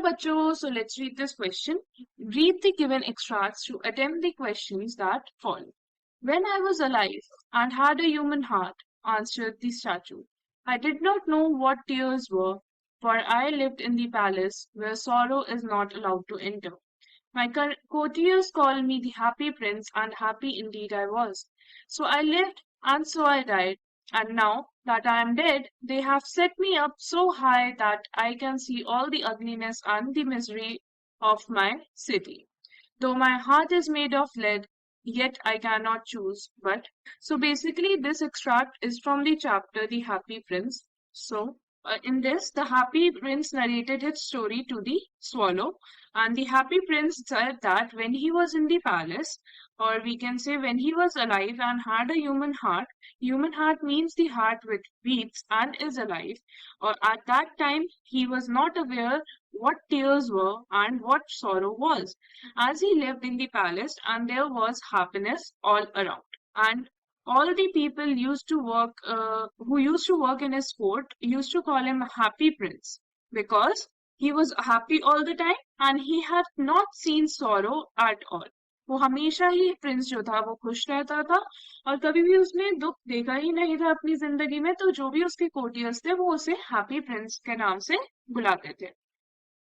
Hello, bachcho. So let's read this question. Read the given extracts to attempt the questions that follow. When I was alive and had a human heart, answered the statue, I did not know what tears were, for I lived in the palace where sorrow is not allowed to enter. My courtiers called me the happy prince, and happy indeed I was. So I lived, and so I died. And now that I am dead, they have set me up so high that I can see all the ugliness and the misery of my city. Though my heart is made of lead, yet I cannot choose. But so basically, this extract is from the chapter The Happy Prince. So, in this, the happy prince narrated his story to the swallow, and the happy prince said that when he was in the palace, or we can say when he was alive and had a human heart means the heart which beats and is alive, or at that time he was not aware what tears were and what sorrow was, as he lived in the palace and there was happiness all around. And all the people used to work, who used to work in his court, used to call him a happy prince because he was happy all the time and he had not seen sorrow at all. वो हमेशा ही Prince जो था वो खुश रहता था और कभी भी उसने दुख देखा ही नहीं था अपनी जिंदगी में, तो जो भी उसके कोर्टियर्स थे वो उसे हैप्पी प्रिंस के नाम से बुलाते थे.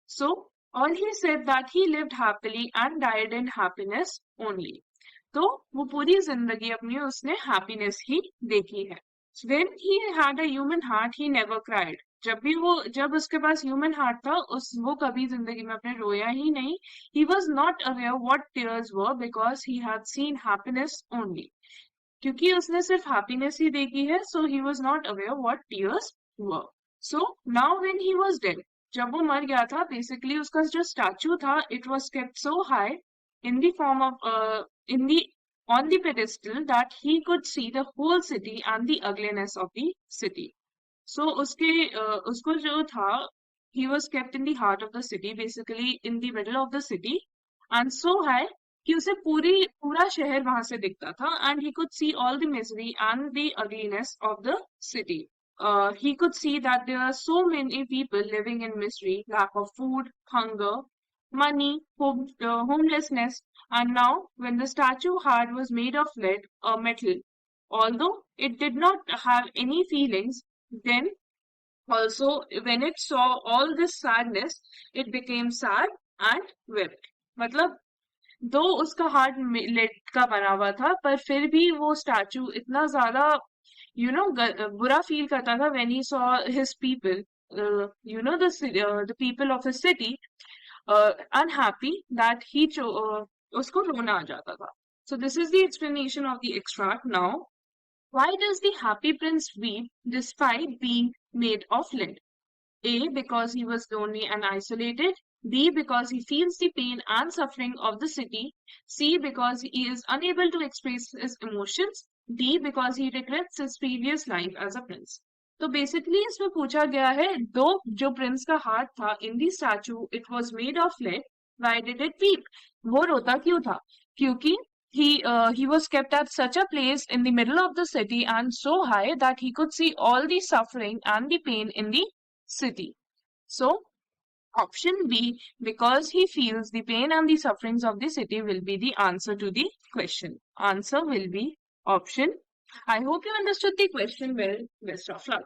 So all he said that he lived happily and died in happiness only. तो वो पूरी जिंदगी अपनी उसने हैप्पीनेस ही देखी है. When he had a human heart, he never cried. जब उसके पास ह्यूमन हार्ट था वो कभी जिंदगी में अपने रोया ही नहीं. He was not aware what tears were because he had seen happiness only. क्योंकि उसने सिर्फ हैप्पीनेस ही देखी है, so he was not aware what tears were. So now when he was dead, जब वो मर गया था, basically उसका जो स्टैचू था, it was kept so high in the form of on the pedestal that he could see the whole city and the ugliness of the city. So उसको जो था, he was kept in the heart of the city, basically in the middle of the city, and so high कि उसे पूरा शहर वहां से दिखता था, and he could see all the misery and the ugliness of the city. He could see that there are so many people living in misery, lack of food, hunger, money, homelessness, and now when the statue heart was made of lead or metal, although it did not have any feelings, then also when it saw all this sadness, it became sad and wept. मतलब दो उसका heart lead का बना हुआ था, पर फिर भी वो स्टैचू इतना ज्यादा बुरा फील करता था when he saw his people, the people of his city, unhappy, that उसको रोना आ जाता था. So this is the explanation of the extract. Now, why does the happy prince weep despite being made of lead? A, because he was lonely and isolated. B, because he feels the pain and suffering of the city. C, because he is unable to express his emotions. D, because he regrets his previous life as a prince. तो basically इसमें पूछा गया है, दो जो Prince का heart था in the statue, it was made of lead, why did it weep? वो रोता क्यों था? क्योंकि he was kept at such a place in the middle of the city and so high that he could see all the suffering and the pain in the city. So option B, because he feels the pain and the sufferings of the city, will be the answer to the question. Answer will be option. I hope you understood the question well. Best of luck.